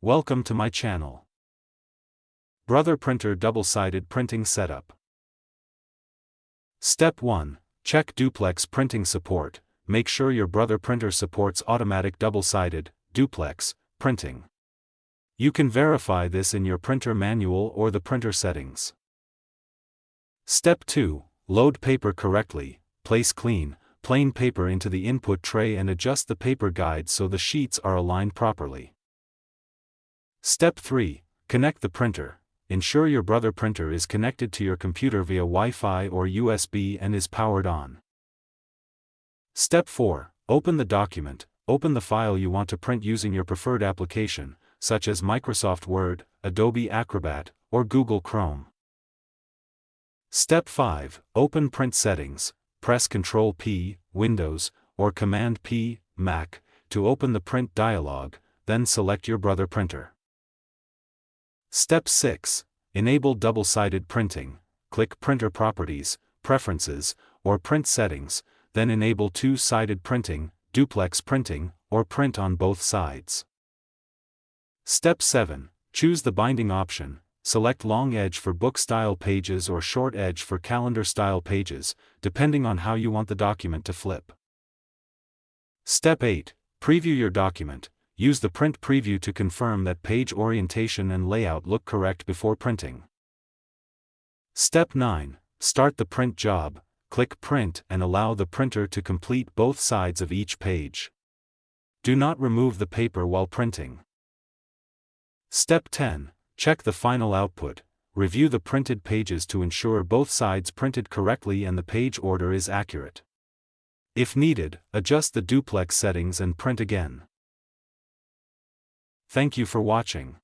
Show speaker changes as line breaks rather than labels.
Welcome to my channel. Brother Printer Double-Sided Printing Setup. Step 1. Check Duplex printing support. Make sure your Brother Printer supports automatic double-sided, duplex, printing. You can verify this in your printer manual or the printer settings. Step 2. Load paper correctly. Place clean, plain paper into the input tray and adjust the paper guide so the sheets are aligned properly. Step 3. Connect the printer. Ensure your Brother Printer is connected to your computer via Wi-Fi or USB and is powered on. Step 4. Open the document. Open the file you want to print using your preferred application, such as Microsoft Word, Adobe Acrobat, or Google Chrome. Step 5. Open Print Settings. Press Ctrl+P, Windows, or Command+P, Mac, to open the print dialog, then select your Brother Printer. Step 6. Enable double-sided printing. Click Printer Properties, Preferences, or Print Settings, then enable two-sided printing, duplex printing, or print on both sides. Step 7. Choose the binding option. Select long edge for book-style pages or short edge for calendar-style pages, depending on how you want the document to flip. Step 8. Preview your document. Use the print preview to confirm that page orientation and layout look correct before printing. Step 9. Start the print job. Click Print and allow the printer to complete both sides of each page. Do not remove the paper while printing. Step 10. Check the final output. Review the printed pages to ensure both sides printed correctly and the page order is accurate. If needed, adjust the duplex settings and print again. Thank you for watching.